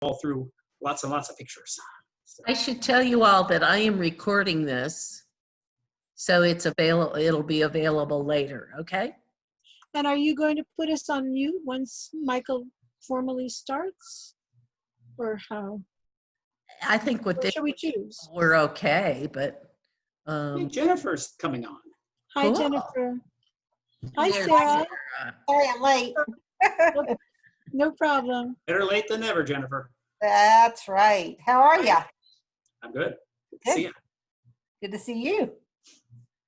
all through lots and lots of pictures. So. I should tell you all that I am recording this, so it's available. It'll be available later. Okay. And are you going to put us on mute once Michael formally starts, or how? I think with this, should we choose? We're okay, but Hey, Jennifer's coming on. Hi, cool. Jennifer. Hi, There's Sarah. Sorry, I'm late. No problem. Better late than never, Jennifer. That's right. How are you? I'm good. Good to Good. see you. Good to see you.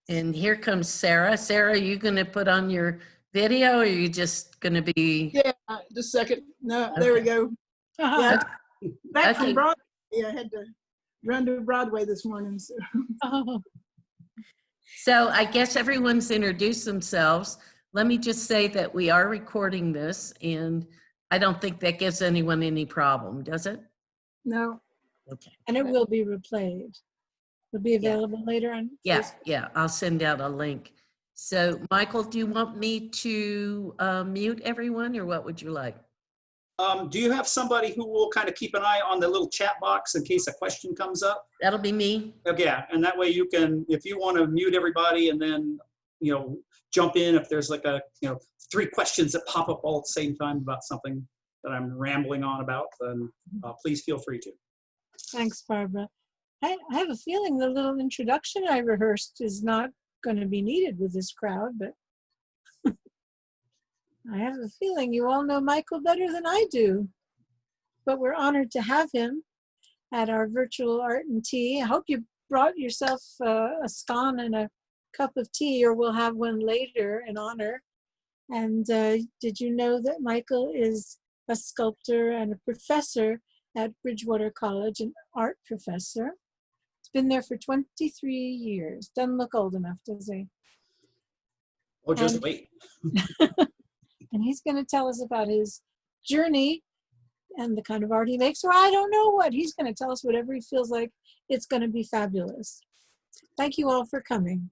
And here comes Sarah. Sarah, are you going to put on your video, or are you just going to be? Yeah, just a second. No, there we go. Yeah, back Okay. from Broadway. I had to run to Broadway this morning. So. So I guess everyone's introduced themselves. Let me just say that we are recording this, and I don't think that gives anyone any problem, does it? No. Okay. And it will be replayed. It'll be available later on. Yeah, Facebook. yeah, I'll send out a link. So Michael, do you want me to mute everyone, or what would you like? Do you have somebody who will kind of keep an eye on the little chat box in case a question comes up? That'll be me. Okay, yeah, and that way you can, if you want to mute everybody and then, you know, jump in if there's like a, you know, 3 questions that pop up all at the same time about something that I'm rambling on about, then please feel free to. Thanks, Barbara. I have a feeling the little introduction I rehearsed is not going to be needed with this crowd, but I have a feeling you all know Michael better than I do. But we're honored to have him at our virtual art and tea. I hope you brought yourself a scone and a cup of tea, or we'll have one later in honor. And did you know that Michael is a sculptor and a professor at Bridgewater College, an art professor? He's been there for 23 years. Doesn't look old enough, does he? Oh, just wait. And he's going to tell us about his journey and the kind of art he makes, or I don't know what. He's going to tell us whatever he feels like. It's going to be fabulous. Thank you all for coming.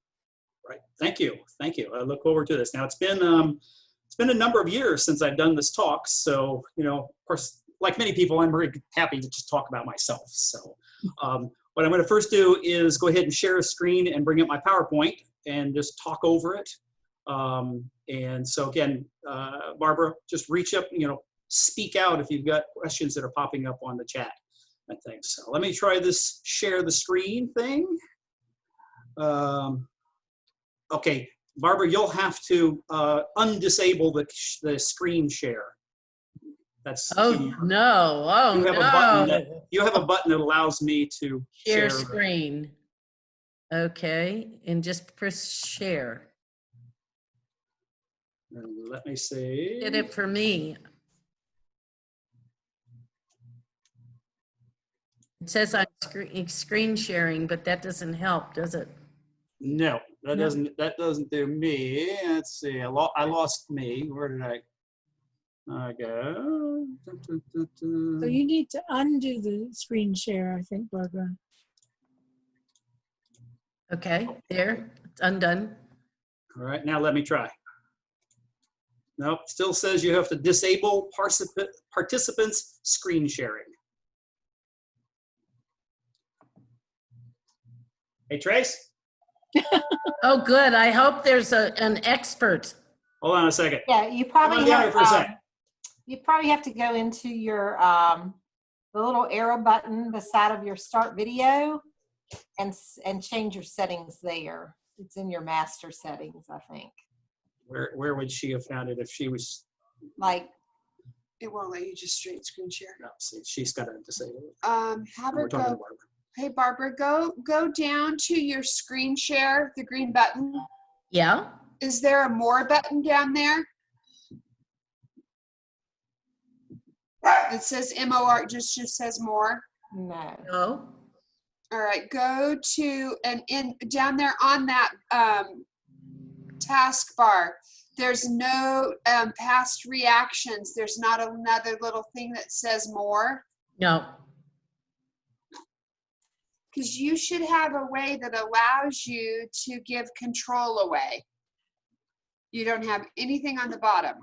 Right. Thank you. Thank you. I look forward to this. Now, it's been a number of years since I've done this talk. So, you know, of course, like many people, I'm very happy to just talk about myself. So what I'm going to first do is go ahead and share a screen and bring up my PowerPoint and just talk over it. And so again, Barbara, just reach up, you know, speak out if you've got questions that are popping up on the chat and things. So let me try this share the screen thing. Okay, Barbara, you'll have to undisable the screen share. That's Oh no! Oh you have no! a button that, you have a button that allows me to Share screen. Okay, and just press share. And let me see. Did it for me. It says I'm screen sharing, but that doesn't help, does it? No, that doesn't do me. Let's see. I lost me. Where did I go? So you need to undo the screen share, I think, Barbara. Okay, there, it's undone. All right, now let me try. Nope, still says you have to disable participants screen sharing. Hey, Trace? Oh, good. I hope there's an expert. Hold on a second. Yeah, you Come probably on down here have. for a second. You probably have to go into your the little arrow button beside of your start video, and change your settings there. It's in your master settings, I think. Where would she have found it if she was? Like, it won't let you just straight screen share. No, see, she's got to disable it. Have We're it talking to go. Barbara. Hey, Barbara, go down to your screen share, the green button. Yeah. Is there a more button down there? It says MOR, just says more. no. No. All right, go to, and down there on that taskbar, there's no past reactions. There's not another little thing that says more. No. Because you should have a way that allows you to give control away. You don't have anything on the bottom.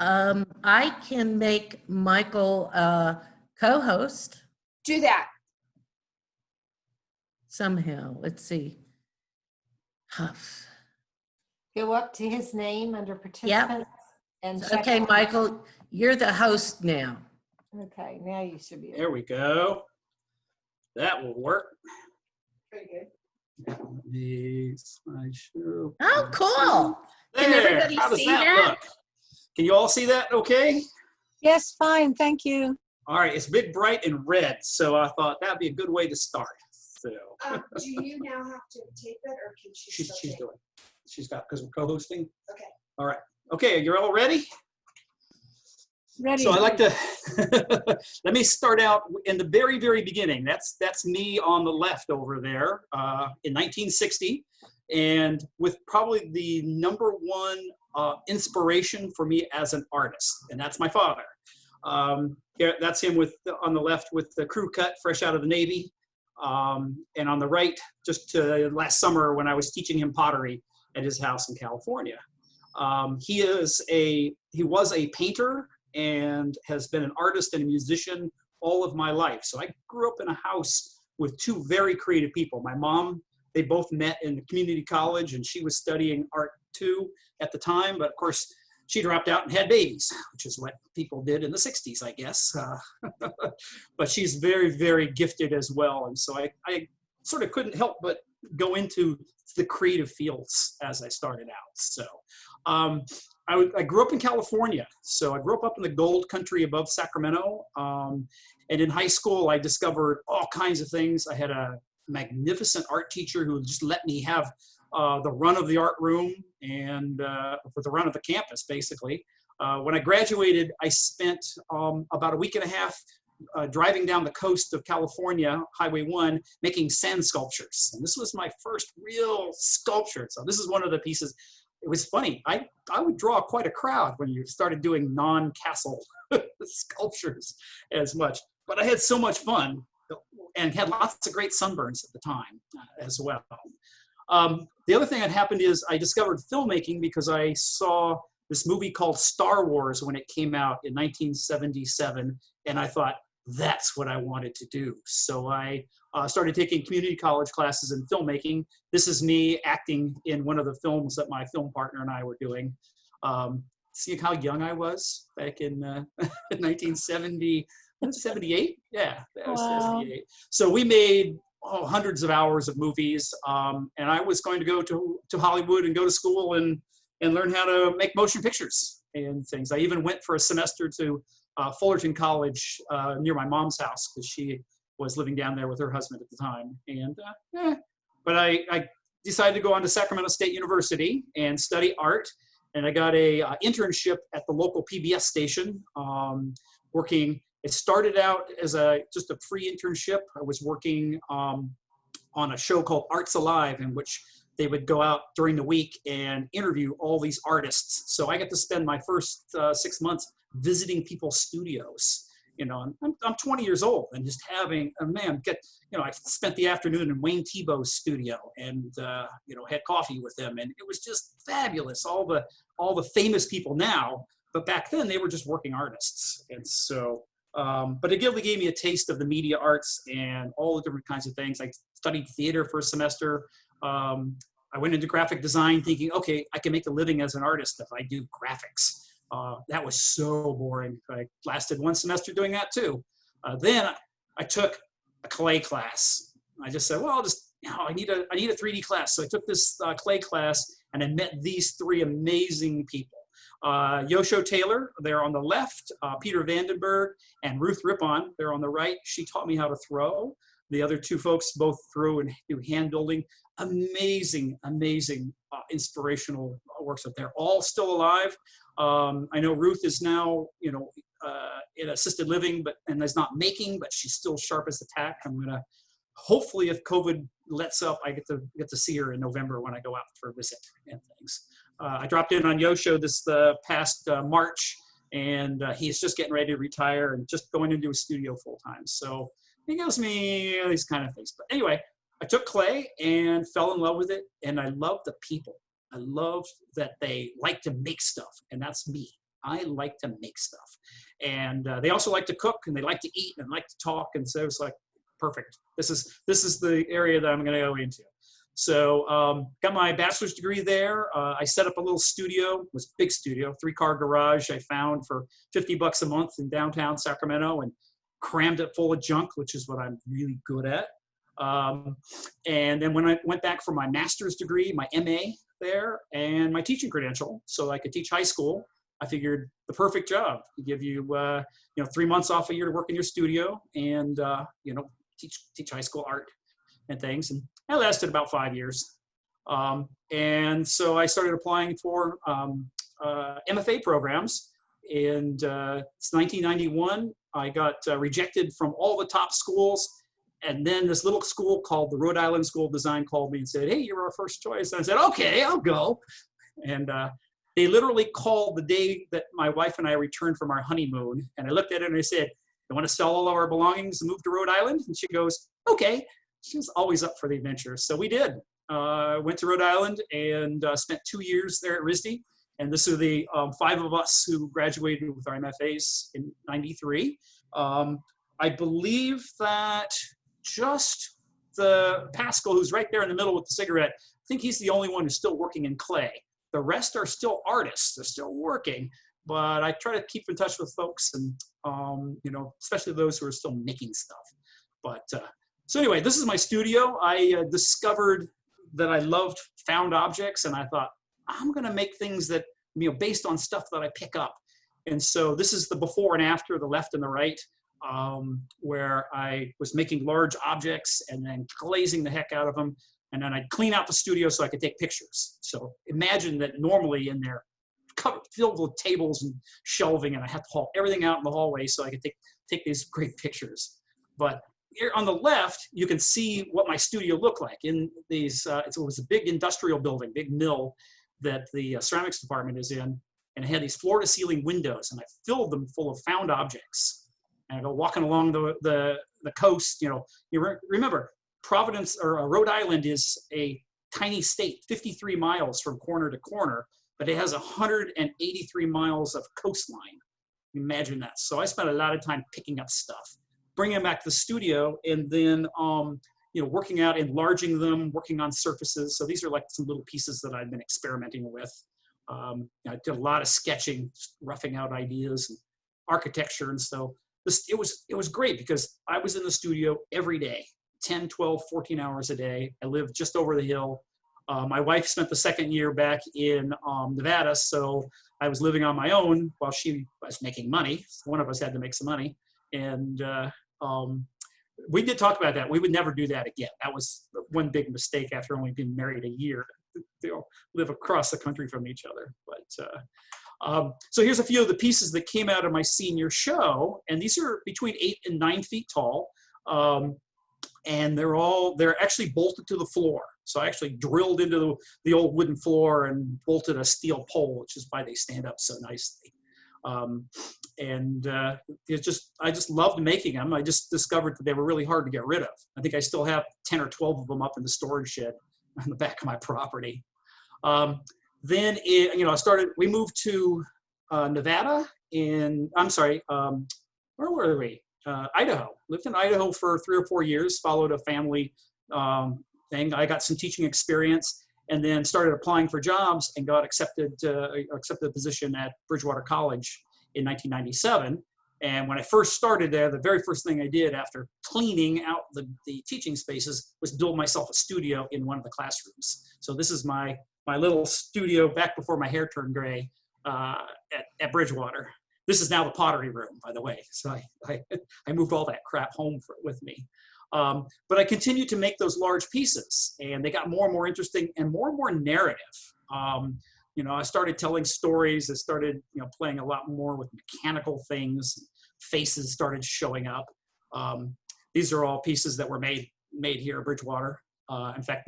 I can make Michael co-host Do that. somehow. Let's see. Huff. Go up to his name under participants and check. Okay, Michael, you're the host now. Okay, now you should be. There we go. That will work. Very good. Let me slideshow. Oh, cool. Can There. everybody How does see that that? look? Can you all see that okay? Yes, fine, thank you. All right, it's big, bright, and red, so I thought that'd be a good way to start. So Do you now have to tape it, or can she she's still tape? doing. She's got, because we're co-hosting. Okay. All right. Okay, you're all ready? Ready. So I like to, let me start out in the very, very beginning. That's me on the left over there in 1960. And with probably the #1 inspiration for me as an artist, and that's my father. Here, that's him with on the left with the crew cut, fresh out of the Navy. And on the right, just last summer when I was teaching him pottery at his house in California. He was a painter and has been an artist and a musician all of my life. So I grew up in a house with two very creative people. My mom, they both met in the community college, and she was studying art too at the time, but of course she dropped out and had babies, which is what people did in the 60s, I guess. But she's very, very gifted as well. And so I sort of couldn't help but go into the creative fields as I started out. So I grew up in California. So I grew up in the gold country above Sacramento. And in high school, I discovered all kinds of things. I had a magnificent art teacher who just let me have the run of the art room and for the run of the campus, basically. When I graduated, I spent about a week and a half driving down the coast of California, Highway 1, making sand sculptures. And this was my first real sculpture. So this is one of the pieces. It was funny. I would draw quite a crowd when you started doing non-castle sculptures as much. But I had so much fun and had lots of great sunburns at the time as well. The other thing that happened is I discovered filmmaking because I saw this movie called Star Wars when it came out in 1977. And I thought, that's what I wanted to do. So I started taking community college classes in filmmaking. This is me acting in one of the films that my film partner and I were doing. See how young I was back in 1970, 78? Yeah, that was Wow. 78. So we made hundreds of hours of movies. And I was going to go to Hollywood and go to school and learn how to make motion pictures and things. I even went for a semester to Fullerton College near my mom's house because she was living down there with her husband at the time. And but I decided to go on to Sacramento State University and study art. And I got a internship at the local PBS station working. It started out as just a free internship. I was working on a show called Arts Alive, in which they would go out during the week and interview all these artists. So I got to spend my first 6 months visiting people's studios. You know, I'm 20 years old and just having I spent the afternoon in Wayne Thiebaud's studio and had coffee with them, and it was just fabulous. All the famous people now, but back then they were just working artists, and so. But it really gave me a taste of the media arts and all the different kinds of things. I studied theater for a semester. I went into graphic design thinking, okay, I can make a living as an artist if I do graphics. That was so boring. I lasted one semester doing that too. Then I took a clay class. I just said, well, I need a 3D class. So I took this clay class and I met these three amazing people. Yosho Taylor, they're on the left, Peter Vandenberg, and Ruth Rippon, they're on the right. She taught me how to throw. The other two folks both throw and do hand building. Amazing, amazing, inspirational works up there. All still alive. I know Ruth is now, in assisted living, and is not making, but she's still sharp as a tack. I'm gonna, hopefully, if COVID lets up, I get to see her in November when I go out for a visit and things. I dropped in on Yosho this past March, and he's just getting ready to retire and just going into a studio full time. So he gives me these kind of things. But anyway, I took clay and fell in love with it, and I love the people. I love that they like to make stuff, and that's me. I like to make stuff. And they also like to cook, and they like to eat, and like to talk. And so it's like, perfect. This is the area that I'm going to go into. So got my bachelor's degree there. I set up a little studio. It was a big studio, 3-car garage I found for $50 a month in downtown Sacramento, and crammed it full of junk, which is what I'm really good at. And then when I went back for my master's degree, my MA there, and my teaching credential, so I could teach high school, I figured the perfect job. To give you, 3 months off a year to work in your studio, and teach high school art and things. And that lasted about 5 years. And so I started applying for MFA programs. And it's 1991. I got rejected from all the top schools. And then this little school called the Rhode Island School of Design called me and said, "Hey, you're our first choice." And I said, "Okay, I'll go." And they literally called the day that my wife and I returned from our honeymoon. And I looked at her and I said, "You want to sell all of our belongings and move to Rhode Island?" And she goes, "Okay." She was always up for the adventure. So we did. Went to Rhode Island and spent 2 years there at RISD. And this are the 5 of us who graduated with our MFAs in '93. I believe that just the Pascal, who's right there in the middle with the cigarette, I think he's the only one who's still working in clay. The rest are still artists. They're still working. But I try to keep in touch with folks, and especially those who are still making stuff. But so anyway, this is my studio. I discovered that I loved found objects, and I thought, I'm going to make things that, based on stuff that I pick up. And so this is the before and after, the left and the right, where I was making large objects and then glazing the heck out of them. And then I'd clean out the studio so I could take pictures. So imagine that normally in there, filled with tables and shelving, and I had to haul everything out in the hallway so I could take these great pictures. But here on the left, you can see what my studio looked like in these. It was a big industrial building, big mill that the ceramics department is in, and it had these floor-to-ceiling windows, and I filled them full of found objects. And I go walking along the coast. Remember, Providence or Rhode Island is a tiny state, 53 miles from corner to corner, but it has 183 miles of coastline. Imagine that. So I spent a lot of time picking up stuff, bringing them back to the studio, and then working out, enlarging them, working on surfaces. So these are like some little pieces that I've been experimenting with. I did a lot of sketching, roughing out ideas and architecture. And so it was great because I was in the studio every day, 10, 12, 14 hours a day. I lived just over the hill. My wife spent the second year back in Nevada, so I was living on my own while she was making money. One of us had to make some money. And we did talk about that. We would never do that again. That was one big mistake after only being married a year. Live across the country from each other. But so here's a few of the pieces that came out of my senior show. And these are between 8 and 9 feet tall. And they're actually bolted to the floor. So I actually drilled into the old wooden floor and bolted a steel pole, which is why they stand up so nicely. I just loved making them. I just discovered that they were really hard to get rid of. I think I still have 10 or 12 of them up in the storage shed on the back of my property. Then we moved to Nevada where were we? Idaho. Lived in Idaho for 3 or 4 years, followed a family thing. I got some teaching experience and then started applying for jobs and got accepted a position at Bridgewater College in 1997. And when I first started there, the very first thing I did after cleaning out the teaching spaces was build myself a studio in one of the classrooms. So this is my little studio back before my hair turned gray at Bridgewater. This is now the pottery room, by the way. So I moved all that crap home with me. But I continued to make those large pieces, and they got more and more interesting and more narrative. I started telling stories. I started, playing a lot more with mechanical things. Faces started showing up. These are all pieces that were made here at Bridgewater. In fact,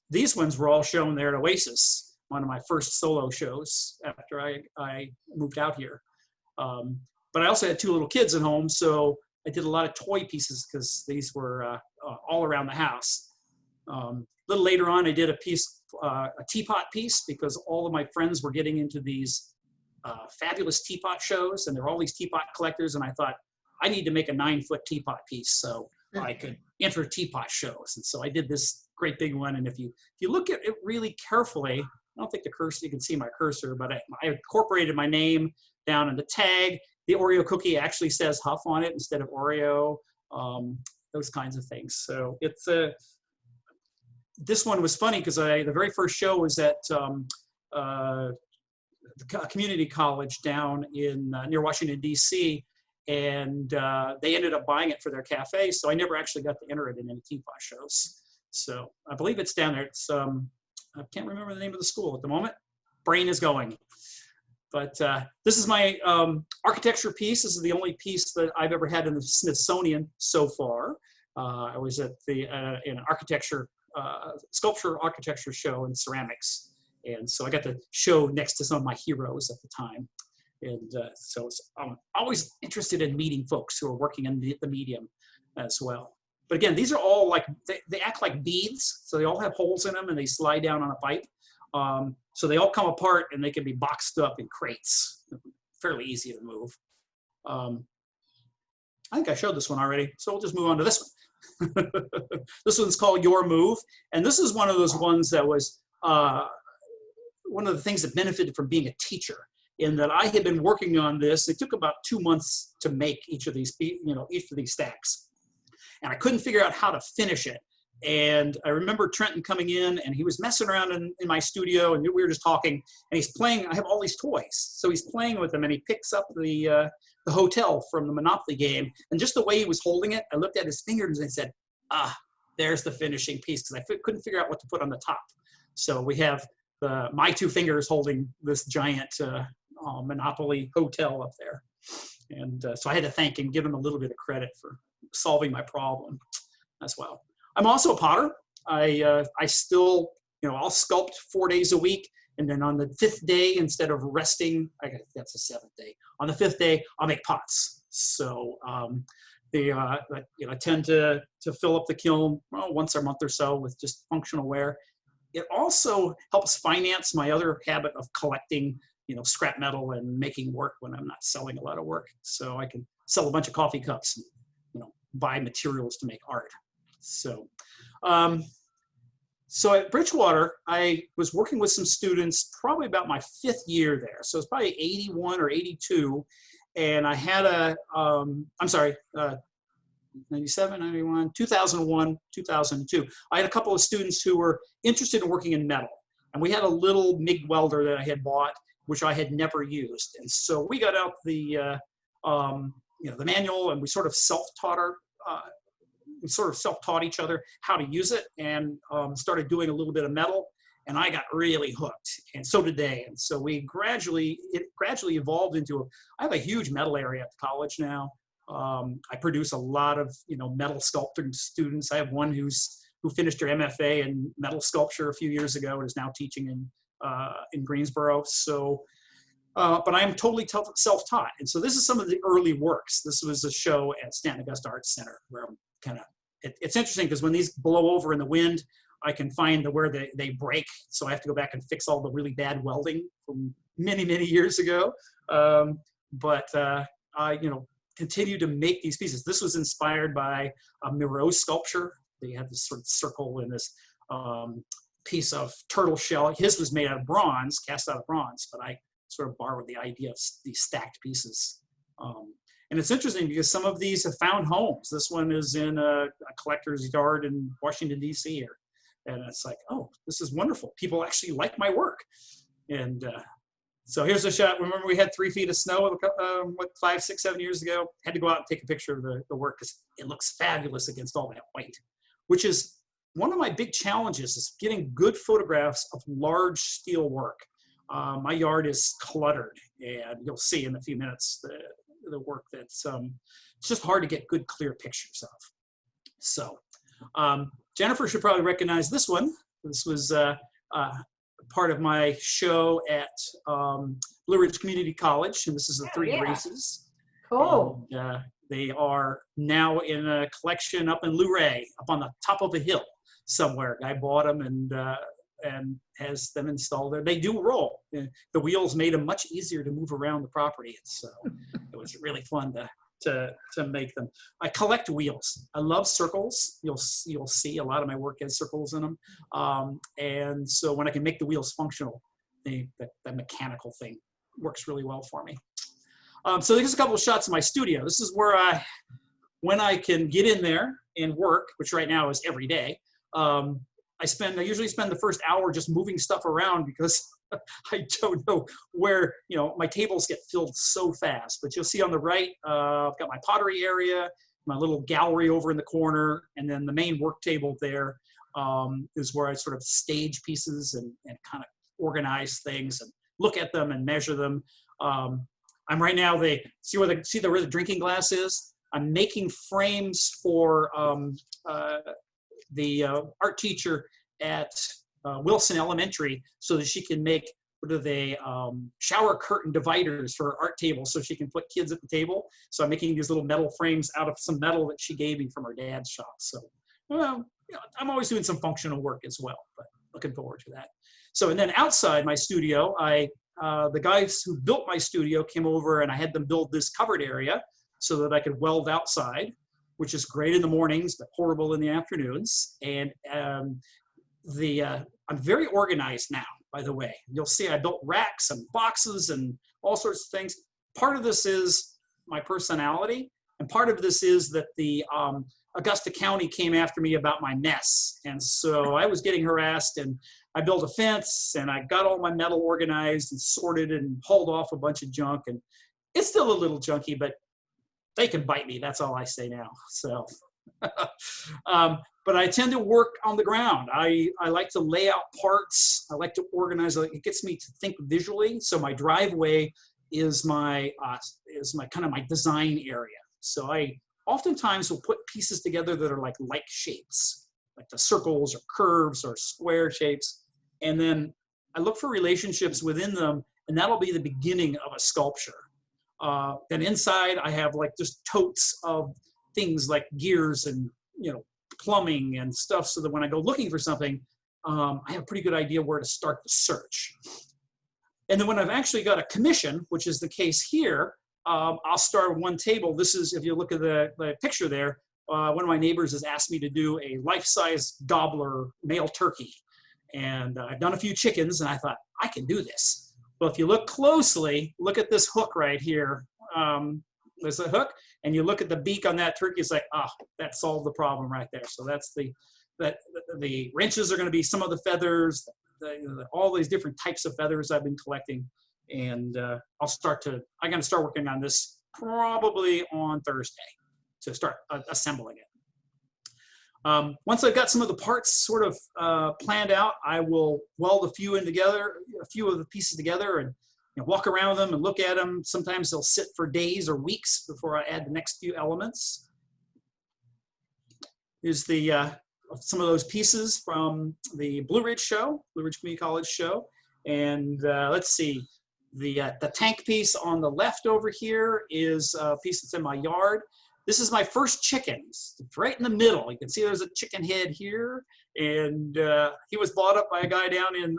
these ones were all shown there at OASIS, one of my first solo shows after I moved out here. But I also had 2 little kids at home, so I did a lot of toy pieces because these were all around the house. A little later on, I did a teapot piece because all of my friends were getting into these fabulous teapot shows, and there were all these teapot collectors, and I thought, I need to make a 9-foot teapot piece so I could enter teapot shows. And so I did this great big one, and if you look at it really carefully, I don't think the cursor, you can see my cursor, but I incorporated my name down in the tag. The Oreo cookie actually says Hough on it instead of Oreo, those kinds of things. So it's this one was funny because the very first show was at the community college down in near Washington, D.C., and they ended up buying it for their cafe, so I never actually got to enter it in any teapot shows. So I believe it's down there. It's I can't remember the name of the school at the moment. Brain is going. But this is my architecture piece. This is the only piece that I've ever had in the Smithsonian so far. I was at the in architecture, sculpture architecture show in ceramics. And so I got to show next to some of my heroes at the time. And so I'm always interested in meeting folks who are working in the medium as well. But again, these are all like, they act like beads. So they all have holes in them and they slide down on a pipe. So they all come apart and they can be boxed up in crates. Fairly easy to move. I think I showed this one already, so we'll just move on to this one. This one's called Your Move. And this is one of those ones that was one of the things that benefited from being a teacher, in that I had been working on this. It took about 2 months to make each of these, each of these stacks. And I couldn't figure out how to finish it. And I remember Trenton coming in, and he was messing around in my studio, and we were just talking, and he's playing. I have all these toys. So he's playing with them, and he picks up the hotel from the Monopoly game. And just the way he was holding it, I looked at his fingers and said, there's the finishing piece, because I couldn't figure out what to put on the top. So we have my 2 fingers holding this giant Monopoly hotel up there. And so I had to thank him, give him a little bit of credit for solving my problem as well. I'm also a potter. I still, I'll sculpt 4 days a week. And then on the 5th day, instead of resting, that's the 7th day. On the 5th day, I'll make pots. So I tend to fill up the kiln once a month or so with just functional ware. It also helps finance my other habit of collecting, scrap metal and making work when I'm not selling a lot of work. So I can sell a bunch of coffee cups and, buy materials to make art. So, so at Bridgewater, I was working with some students probably about my 5th year there. So it's probably 81 or 82. And I had 97, 91, 2001, 2002. I had a couple of students who were interested in working in metal. And we had a little MIG welder that I had bought, which I had never used. And so we got out the manual, and we sort of self-taught each other how to use it, and started doing a little bit of metal, and I got really hooked, and so did they. And so it gradually evolved into I have a huge metal area at the college now. I produce a lot of metal sculpting students. I have one who finished her MFA in metal sculpture a few years ago and is now teaching in Greensboro. So but I'm totally self-taught. And so this is some of the early works. This was a show at Stanton Augusta Arts Center where I'm it's interesting because when these blow over in the wind, I can find where they break. So I have to go back and fix all the really bad welding from many, many years ago. But I, continue to make these pieces. This was inspired by a Miro sculpture. They had this sort of circle in this piece of turtle shell. His was made out of bronze, cast out of bronze, but I sort of borrowed the idea of these stacked pieces. And it's interesting because some of these have found homes. This one is in a collector's yard in Washington, D.C. here. And it's like, oh, this is wonderful. People actually like my work. And so here's a shot. Remember we had 3 feet of snow 5, 6, 7 years ago? Had to go out and take a picture of the work because it looks fabulous against all that white, which is one of my big challenges, is getting good photographs of large steel work. My yard is cluttered, and you'll see in a few minutes the work that's it's just hard to get good, clear pictures of. So Jennifer should probably recognize this one. This was part of my show at Blue Ridge Community College, and this is the 3 Graces. Cool. And, they are now in a collection up in Luray, up on the top of a hill somewhere. Guy bought them and has them installed there. They do roll. the wheels made them much easier to move around the property. So it was really fun to make them. I collect wheels. I love circles. You'll see a lot of my work has circles in them. And so when I can make the wheels functional, the mechanical thing works really well for me. So there's a couple of shots of my studio. This is where when I can get in there and work, which right now is every day, I usually spend the first hour just moving stuff around because I don't know where, my tables get filled so fast. But you'll see on the right, I've got my pottery area, my little gallery over in the corner, and then the main work table there is where I sort of stage pieces and kind of organize things and look at them and measure them. I'm right now, see where the drinking glass is? I'm making frames for the art teacher at Wilson Elementary so that she can make shower curtain dividers for her art table so she can put kids at the table. So I'm making these little metal frames out of some metal that she gave me from her dad's shop. So I'm always doing some functional work as well, but looking forward to that. So, and then outside my studio, the guys who built my studio came over and I had them build this covered area so that I could weld outside, which is great in the mornings, but horrible in the afternoons. And I'm very organized now, by the way. You'll see I built racks and boxes and all sorts of things. Part of this is my personality, and part of this is that the Augusta County came after me about my mess. And so I was getting harassed, and I built a fence, and I got all my metal organized and sorted and hauled off a bunch of junk. And it's still a little junky, but they can bite me. That's all I say now. So, but I tend to work on the ground. I like to lay out parts. I like to organize. It gets me to think visually. So my driveway is my kind of my design area. So I oftentimes will put pieces together that are like shapes, like the circles or curves or square shapes. And then I look for relationships within them, and that'll be the beginning of a sculpture. Then inside I have like just totes of things like gears and plumbing and stuff, so that when I go looking for something, I have a pretty good idea where to start the search. And then when I've actually got a commission, which is the case here, I'll start one table. This is, if you look at the picture there, one of my neighbors has asked me to do a life-size gobbler male turkey. And I've done a few chickens, and I thought, I can do this. Well, if you look closely, look at this hook right here. There's a hook, and you look at the beak on that turkey, it's like, that solved the problem right there. So that's the wrenches are going to be some of the feathers, all these different types of feathers I've been collecting. And I'm going to start working on this probably on Thursday to start assembling it. Once I've got some of the parts sort of planned out, I will weld a few of the pieces together, and walk around them and look at them. Sometimes they'll sit for days or weeks before I add the next few elements. Here's some of those pieces from the Blue Ridge Community College show. And let's see, the tank piece on the left over here is a piece that's in my yard. This is my first chickens, right in the middle. You can see there's a chicken head here, and he was bought up by a guy down in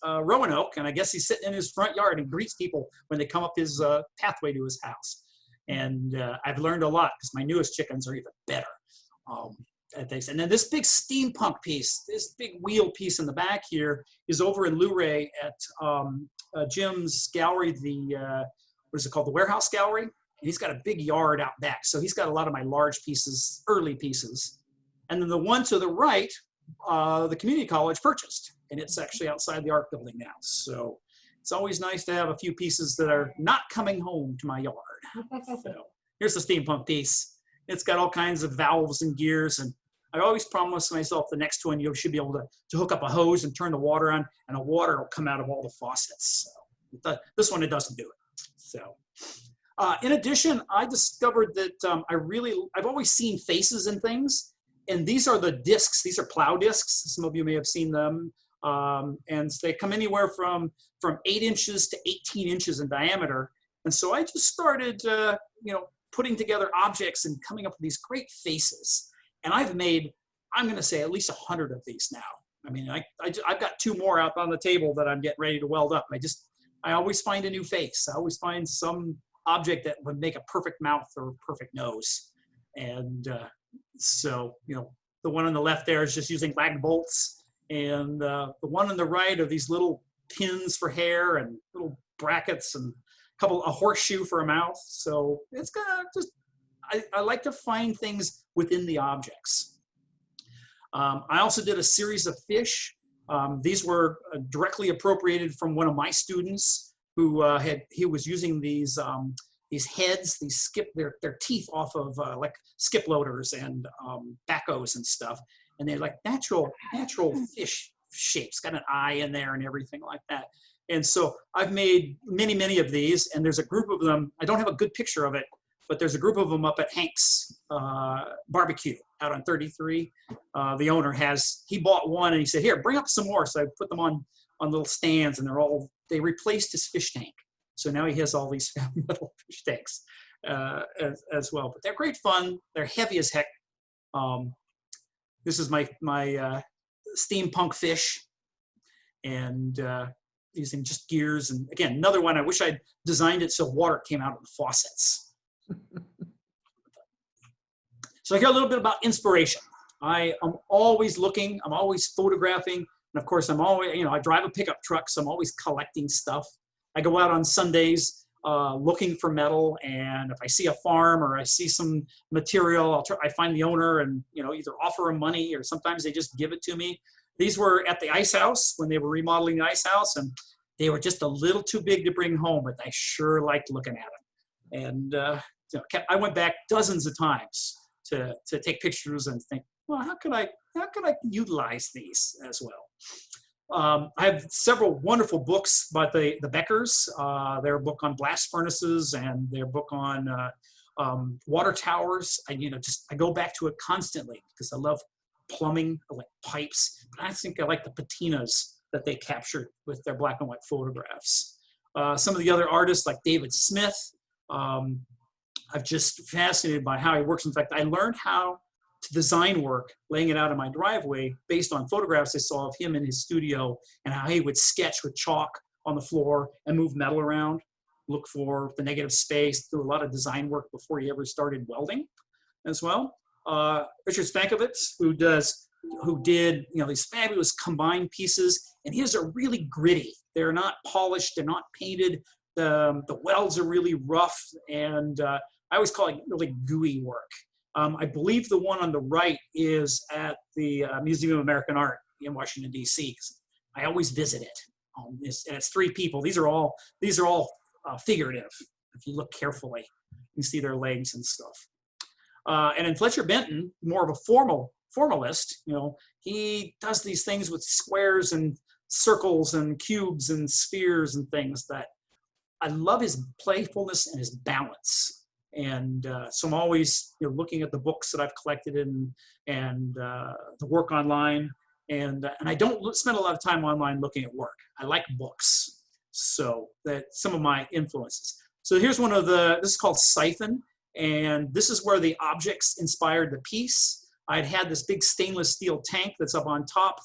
Roanoke, and I guess he's sitting in his front yard and greets people when they come up his pathway to his house. And I've learned a lot because my newest chickens are even better at this. And then this big steampunk piece, this big wheel piece in the back here, is over in Luray at Jim's gallery, what is it called, the Warehouse Gallery. And he's got a big yard out back. So he's got a lot of my large pieces, early pieces. And then the one to the right, the community college purchased. And it's actually outside the art building now. So it's always nice to have a few pieces that are not coming home to my yard. So here's the steampunk piece. It's got all kinds of valves and gears. And I always promise myself the next one, you should be able to hook up a hose and turn the water on, and the water will come out of all the faucets. So this one, it doesn't do it. So. In addition, I discovered that I've always seen faces in things, and these are the discs. These are plow discs. Some of you may have seen them, and they come anywhere from 8 inches to 18 inches in diameter. And so I just started, putting together objects and coming up with these great faces. And I've made, I'm going to say, at least 100 of these now. I mean, I've got 2 more out on the table that I'm getting ready to weld up. I always find a new face. I always find some object that would make a perfect mouth or perfect nose. And so, you know, the one on the left there is just using lag bolts. And the one on the right are these little pins for hair and little brackets and a horseshoe for a mouth. So it's gonna just, I like to find things within the objects. I also did a series of fish. These were directly appropriated from one of my students who he was using these heads, their teeth off of like skip loaders and backhoes and stuff. And they're like natural fish shapes, got an eye in there and everything like that. And so I've made many of these, and there's a group of them. I don't have a good picture of it, but there's a group of them up at Hank's barbecue out on 33. The owner he bought one and he said, here, bring up some more. So I put them on little stands, and they replaced his fish tank. So now he has all these metal fish tanks as well. But they're great fun. They're heavy as heck. This is my steampunk fish, and using just gears. And again, another one, I wish I'd designed it so water came out of the faucets. So I got a little bit about inspiration. I am always looking, I'm always photographing. And of course, I'm always, you know, I drive a pickup truck, so I'm always collecting stuff. I go out on Sundays looking for metal, and if I see a farm or I see some material, I find the owner and, you know, either offer them money or sometimes they just give it to me. These were at the ice house when they were remodeling the ice house, and they were just a little too big to bring home, but I sure liked looking at them. And you know, I went back dozens of times to take pictures and think, well, how could I utilize these as well? I have several wonderful books by the Beckers. Their book on blast furnaces and their book on water towers. I go back to it constantly because I love plumbing, I like pipes, but I think I like the patinas that they captured with their black and white photographs. Some of the other artists like David Smith, I'm just fascinated by how he works. In fact, I learned how to design work, laying it out in my driveway based on photographs I saw of him in his studio and how he would sketch with chalk on the floor and move metal around, look for the negative space, do a lot of design work before he ever started welding as well. Richard Stankovitz, who did, you know, these fabulous combined pieces, and his are really gritty. They're not polished, they're not painted. The welds are really rough, and I always call it really gooey work. I believe the one on the right is at the Museum of American Art in Washington, D.C. I always visit it. And it's 3 people. These are all figurative. If you look carefully, you can see their legs and stuff. And in Fletcher Benton, more of a formalist, you know, he does these things with squares and circles and cubes and spheres and things that I love his playfulness and his balance. And so I'm always, you know, looking at the books that I've collected and the work online. And I don't spend a lot of time online looking at work. I like books. So that's some of my influences. So here's this is called Siphon. And this is where the objects inspired the piece. I'd had this big stainless steel tank that's up on top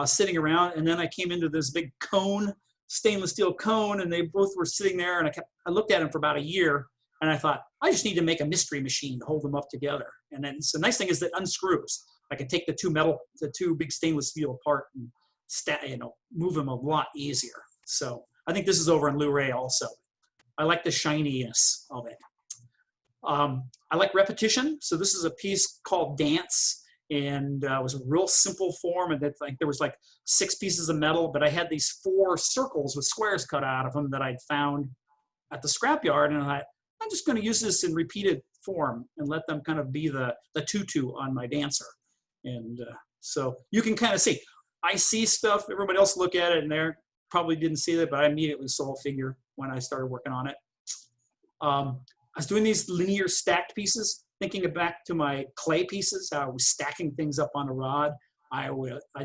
sitting around. And then I came into this big cone, stainless steel cone, and they both were sitting there. And I looked at them for about a year. And I thought, I just need to make a mystery machine to hold them up together. And then so the nice thing is that unscrews. I can take the two big stainless steel apart and move them a lot easier. So I think this is over in Luray also. I like the shininess of it. I like repetition. So this is a piece called Dance, and it was a real simple form. And there was like 6 pieces of metal, but I had these 4 circles with squares cut out of them that I'd found at the scrapyard, and I thought, I'm just going to use this in repeated form and let them kind of be the tutu on my dancer. And so you can kind of see, I see stuff, everybody else look at it and they probably didn't see that, but I immediately saw a figure when I started working on it. I was doing these linear stacked pieces, thinking back to my clay pieces, how I was stacking things up on a rod. I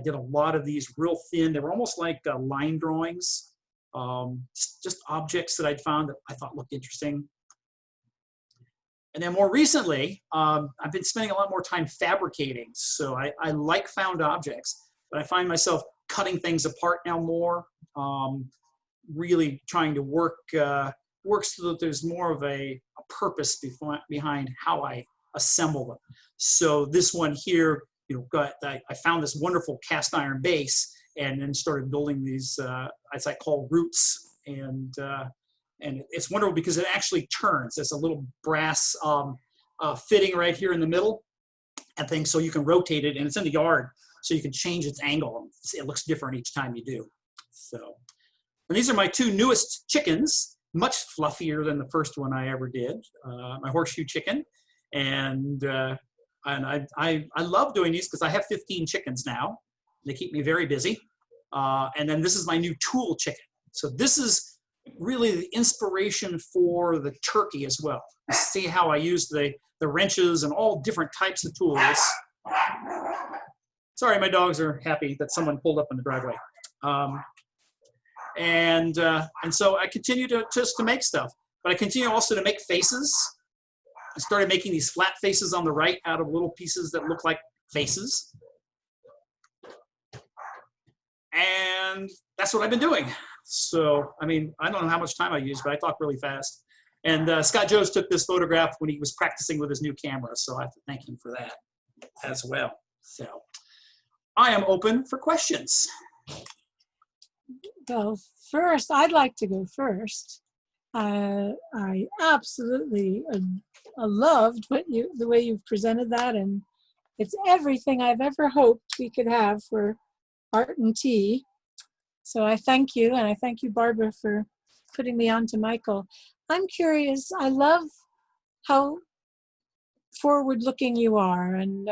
did a lot of these real thin, they were almost like line drawings, just objects that I'd found that I thought looked interesting. And then more recently, I've been spending a lot more time fabricating. So I like found objects, but I find myself cutting things apart now more, really trying to work so that there's more of a purpose behind how I assemble them. So this one here, I found this wonderful cast iron base and then started building these, as I call roots. And it's wonderful because it actually turns. There's a little brass fitting right here in the middle and things, so you can rotate it, and it's in the yard, so you can change its angle. It looks different each time you do. So, and these are my two newest chickens, much fluffier than the first one I ever did, my horseshoe chicken. And I love doing these because I have 15 chickens now. They keep me very busy. And then this is my new tool chicken. So this is really the inspiration for the turkey as well. You see how I use the wrenches and all different types of tools. Sorry, my dogs are happy that someone pulled up in the driveway. And so I continue to make stuff, but I continue also to make faces. I started making these flat faces on the right out of little pieces that look like faces. And that's what I've been doing. So, I mean, I don't know how much time I used, but I talk really fast. And Scott Jones took this photograph when he was practicing with his new camera, so I have to thank him for that as well. So, I am open for questions. Well, first, I'd like to go first. I absolutely loved the way you've presented that, and it's everything I've ever hoped we could have for Art and Tea. So I thank you, and I thank you, Barbara, for putting me on to Michael. I'm curious, I love how forward-looking you are, and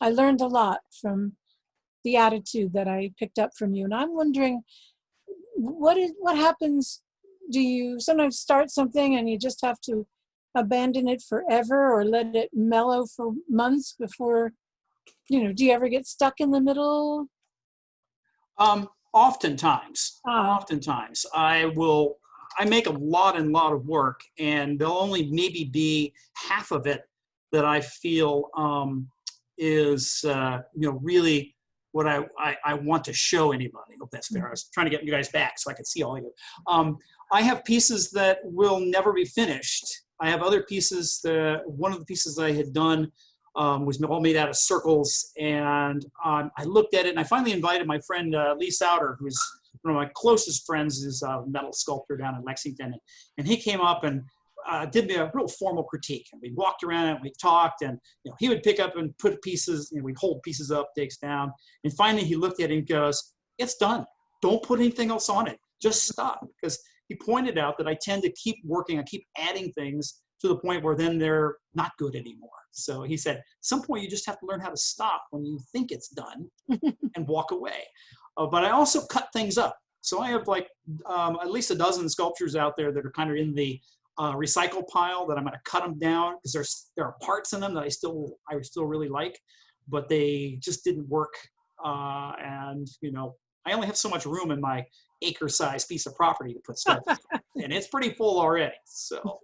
I learned a lot from the attitude that I picked up from you. And I'm wondering, what happens? Do you sometimes start something and you just have to abandon it forever, or let it mellow for months before, do you ever get stuck in the middle? Oftentimes I make a lot of work, and there'll only maybe be half of it that I feel is really what I want to show anybody. I hope that's fair. I was trying to get you guys back so I could see all of you. I have pieces that will never be finished. I have other pieces one of the pieces I had done was all made out of circles, and I looked at it, and I finally invited my friend Lee Souter, who's one of my closest friends, is a metal sculptor down in Lexington, and he came up and did me a real formal critique, and we walked around and we talked, and he would pick up and put pieces, we'd hold pieces up, takes down, and finally he looked at it and goes, "It's done. Don't put anything else on it. Just stop." Because he pointed out that I tend to keep working, I keep adding things to the point where then they're not good anymore. So he said, at some point you just have to learn how to stop when you think it's done and walk away. But I also cut things up. So I have like at least a dozen sculptures out there that are kind of in the recycle pile that I'm going to cut them down, because there are parts in them that I still really like, but they just didn't work. And I only have so much room in my acre-sized piece of property to put stuff in. And it's pretty full already. So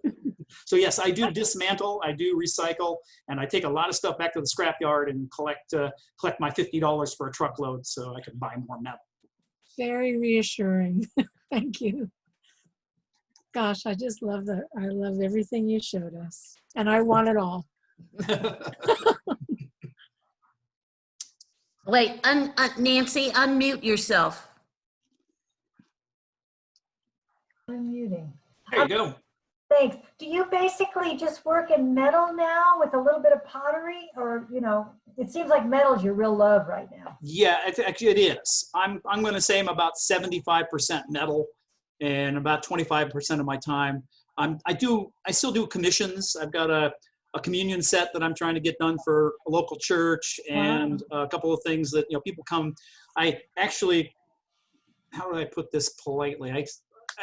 yes, I do dismantle, I do recycle, and I take a lot of stuff back to the scrapyard and collect my $50 for a truckload so I can buy more metal. Very reassuring. Thank you. Gosh, I just love that. I love everything you showed us, and I want it all. Wait, Nancy, unmute yourself. Unmuting. There you go. Thanks. Do you basically just work in metal now with a little bit of pottery, or it seems like metal's your real love right now? Yeah, actually it is. I'm going to say I'm about 75% metal, and about 25% of my time I still do commissions. I've got a communion set that I'm trying to get done for a local church, and a couple of things that people come. I actually, how do I put this politely? I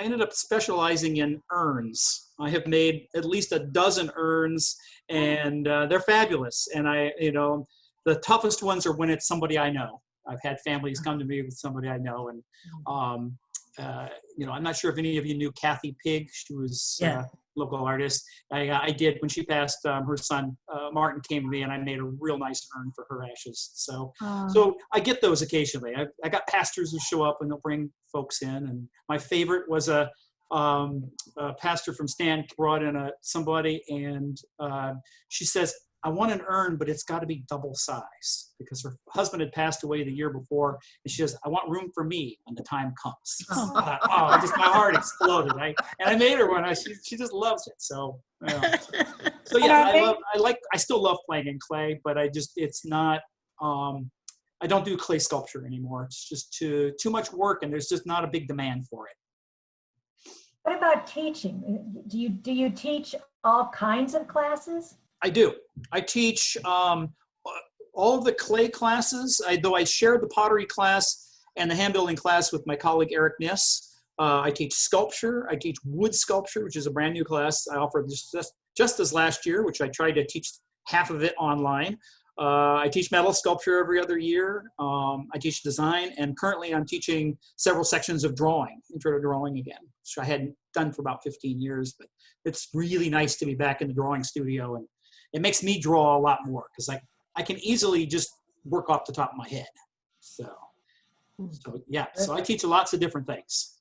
ended up specializing in urns. I have made at least a dozen urns, and they're fabulous. And the toughest ones are when it's somebody I know. I've had families come to me with somebody I know, and you know, I'm not sure if any of you knew Kathy Pig. She was Yeah. local artist. I did, when she passed, her son Martin came to me, and I made a real nice urn for her ashes. So I get those occasionally. I got pastors who show up and they'll bring folks in. And my favorite was a pastor from Stan brought in somebody, and she says, I want an urn, but it's got to be double size, because her husband had passed away the year before, and she says, I want room for me when the time comes. I thought, just my heart exploded. And I made her one. She just loves it. So, so yeah, I still love playing in clay, but it's not. I don't do clay sculpture anymore. It's just too much work, and there's just not a big demand for it. What about teaching? Do you teach all kinds of classes? I do. I teach all of the clay classes, though I share the pottery class and the hand building class with my colleague Eric Niss. I teach sculpture. I teach wood sculpture, which is a brand new class I offered just this last year, which I tried to teach half of it online. I teach metal sculpture every other year. I teach design, and currently I'm teaching several sections of drawing, intro to drawing again, which I hadn't done for about 15 years, but it's really nice to be back in the drawing studio, and it makes me draw a lot more, because I can easily just work off the top of my head. So yeah, so I teach lots of different things.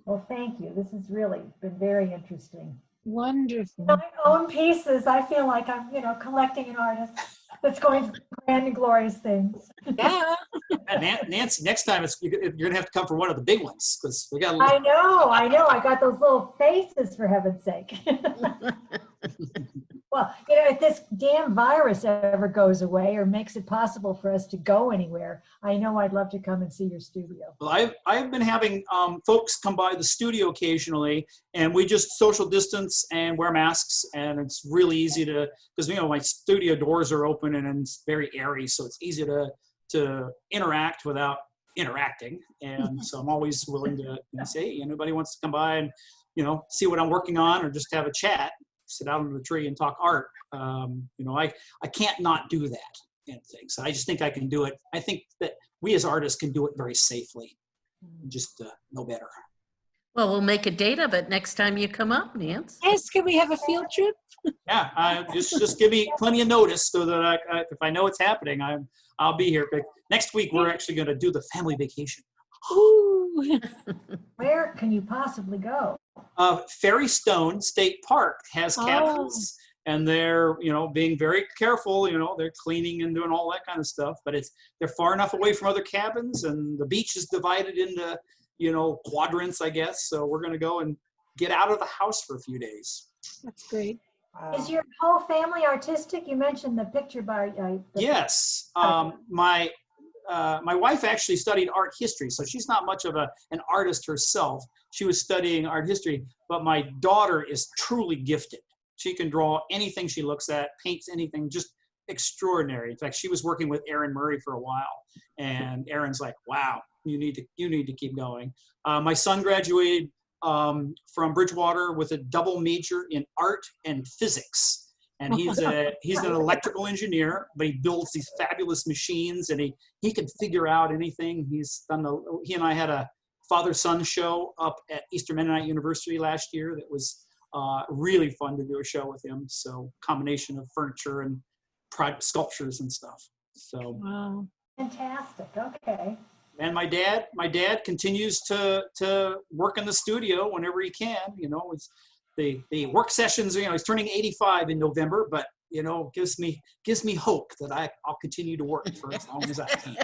Well, thank you. This has really been very interesting. Wonderful. My own pieces, I feel like I'm, collecting an artist that's going through grand and glorious things. Yeah. Nancy, next time you're gonna have to come for one of the big ones, because we got. I know. I got those little faces, for heaven's sake. Well, if this damn virus ever goes away or makes it possible for us to go anywhere, I know I'd love to come and see your studio. Well, I've been having folks come by the studio occasionally, and we just social distance and wear masks, and it's really easy to, because my studio doors are open and it's very airy, so it's easy to interact without interacting. And so I'm always willing to say, hey, anybody wants to come by and see what I'm working on, or just have a chat, sit out under the tree and talk art. I can't not do that and things. I just think I can do it. I think that we as artists can do it very safely. Just know better. Well, we'll make a date of it next time you come up, Nance. Yes, can we have a field trip? Yeah, just give me plenty of notice, so that if I know it's happening, I'll be here. But next week we're actually going to do the family vacation. Ooh. Where can you possibly go? Ferry Stone State Park has cabins, and they're being very careful. They're cleaning and doing all that kind of stuff. But they're far enough away from other cabins, and the beach is divided into quadrants, I guess. So we're going to go and get out of the house for a few days. That's great. Is your whole family artistic? You mentioned the picture by. Yes, my wife actually studied art history, so she's not much of an artist herself. She was studying art history, but my daughter is truly gifted. She can draw anything she looks at, paints anything, just extraordinary. In fact, she was working with Aaron Murray for a while, and Aaron's like, wow, you need to keep going. My son graduated from Bridgewater with a double major in art and physics. And he's an electrical engineer, but he builds these fabulous machines, and he can figure out anything. He and I had a father-son show up at Eastern Mennonite University last year that was really fun to do a show with him. So combination of furniture and private sculptures and stuff. So Wow. Fantastic. Okay. And my dad continues to work in the studio whenever he can. It's the work sessions. He's turning 85 in November, but gives me hope that I'll continue to work for as long as I can.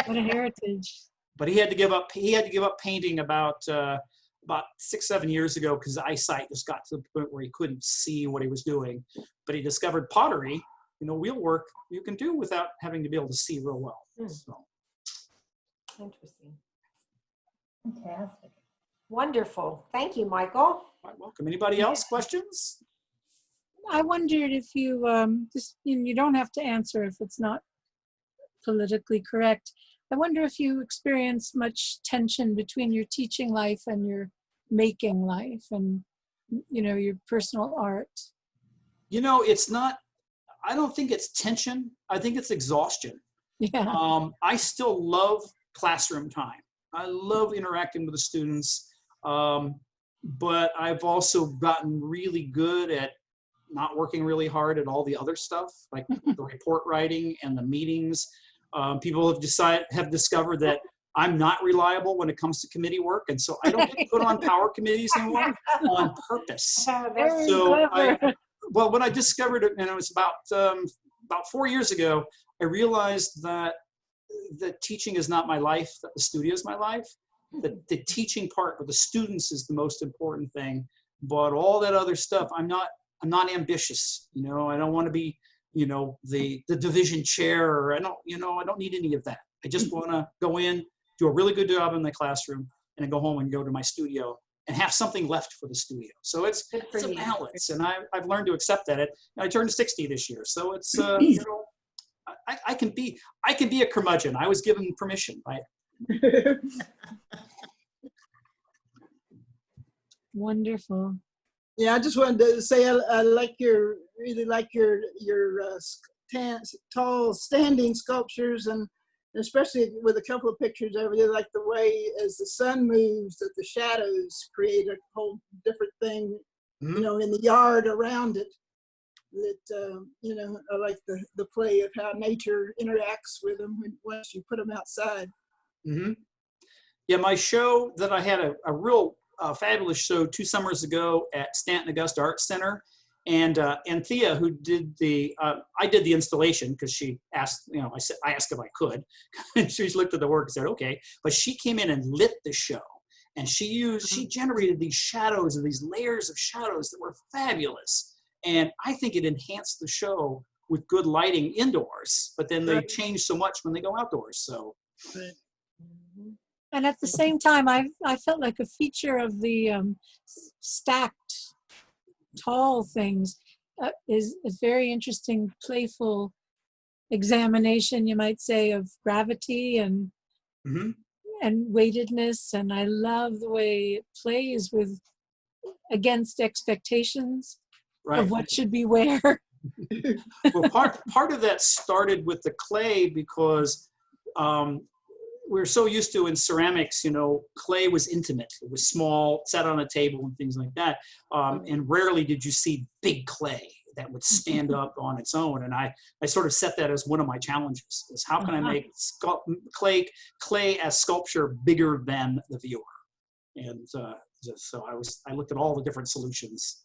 What a heritage. But he had to give up painting about 6-7 years ago, because the eyesight just got to the point where he couldn't see what he was doing. But he discovered pottery, wheelwork, you can do without having to be able to see real well. So. Interesting. Fantastic. Wonderful. Thank you, Michael. Welcome. Anybody else? Questions? I wondered if you you don't have to answer if it's not politically correct. I wonder if you experience much tension between your teaching life and your making life, and your personal art. It's not. I don't think it's tension. I think it's exhaustion. Yeah. I still love classroom time. I love interacting with the students, but I've also gotten really good at not working really hard at all the other stuff, like the report writing and the meetings. People have discovered that I'm not reliable when it comes to committee work, and so I don't get put on power committees anymore on purpose. Very So clever. well, when I discovered it, and it was about 4 years ago, I realized that teaching is not my life, that the studio is my life. The teaching part with the students is the most important thing, but all that other stuff, I'm not ambitious. You know, I don't want to be, you know, the division chair, or I don't need any of that. I just want to go in, do a really good job in the classroom, and then go home and go to my studio and have something left for the studio. So it's a balance, and I've learned to accept that. I turned 60 this year, so it's you know, I can be a curmudgeon. I was given permission, right? Wonderful. Yeah, I just wanted to say I really like your tall standing sculptures, and especially with a couple of pictures, I really like the way as the sun moves that the shadows create a whole different thing, you know, in the yard around it. That you know, I like the play of how nature interacts with them once you put them outside. Mm-hmm. Yeah, my show that I had a real fabulous show 2 summers ago at Stanton Augusta Arts Center, and Thea, who did I did the installation because she asked, you know, I asked if I could, and she looked at the work and said okay, but she came in and lit the show, and she generated these shadows and these layers of shadows that were fabulous, and I think it enhanced the show with good lighting indoors, but then they change so much when they go outdoors. So. Right. And at the same time, I felt like a feature of the stacked tall things is a very interesting, playful examination, you might say, of gravity and weightedness. And I love the way it plays with against expectations of what should be where. Well, part of that started with the clay because we're so used to in ceramics, you know, clay was intimate. It was small, sat on a table and things like that. And rarely did you see big clay that would stand up on its own. And I sort of set that as one of my challenges, is how can I make clay as sculpture bigger than the viewer? And so I looked at all the different solutions.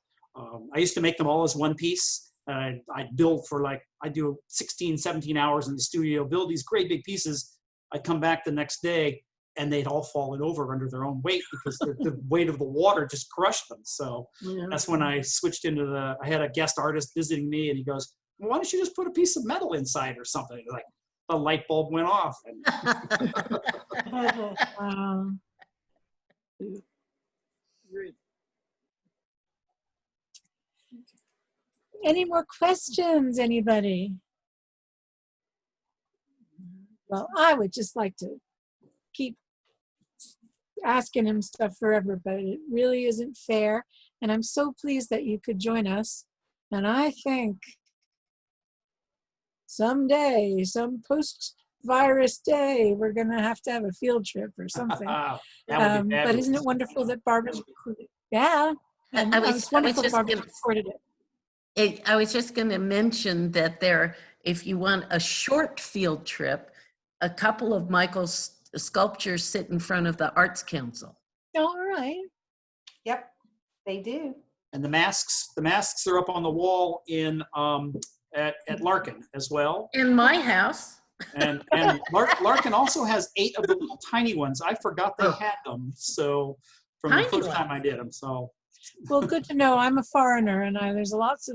I used to make them all as one piece. I'd build for I do 16, 17 hours in the studio, build these great big pieces. I'd come back the next day and they'd all fallen over under their own weight because the weight of the water just crushed them. So that's when I switched into I had a guest artist visiting me, and he goes, well, why don't you just put a piece of metal inside or something? Like the light bulb went off. Wow. Any more questions, anybody? Well, I would just like to keep asking him stuff forever, but it really isn't fair. And I'm so pleased that you could join us. And I think someday, some post-virus day, we're going to have a field trip or something. But isn't it wonderful that Barbara's recorded? Yeah. And it's wonderful that Barbara's recorded it. I was just going to mention that if you want a short field trip, a couple of Michael's sculptures sit in front of the Arts Council. All right. Yep, they do. And the masks are up on the wall at Larkin as well. In my house. And Larkin also has 8 of the little tiny ones. I forgot they had them. So from the first time I did them. So. Well, good to know. I'm a foreigner, and there's lots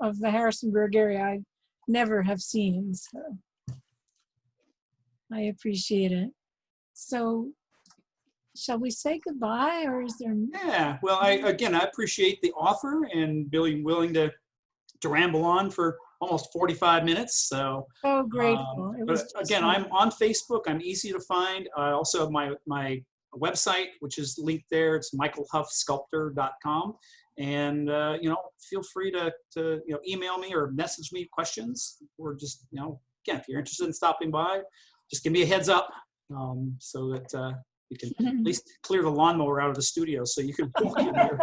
of the Harrisonburg area I never have seen. So I appreciate it. So shall we say goodbye, or is there? Yeah. Well, I appreciate the offer and being willing to ramble on for almost 45 minutes. So grateful. But again, I'm on Facebook. I'm easy to find. I also have my website, which is linked there. It's michaelhoughsculptor.com. And, feel free to email me or message me questions, or just, again, if you're interested in stopping by, just give me a heads up. so that you can at least clear the lawnmower out of the studio so you can walk in there.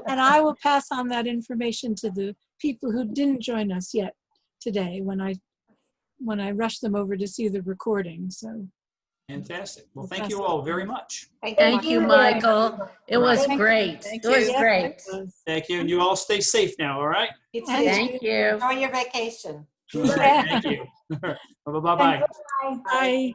And I will pass on that information to the people who didn't join us yet today when I rush them over to see the recording. So Fantastic. Well, thank you all very much. Thank you, Michael. It was great. Thank It was you. great. Thank you. And you all stay safe now, all right? You too. Thank you. Enjoy your vacation. All right, thank you. Bye-bye. Bye. Bye.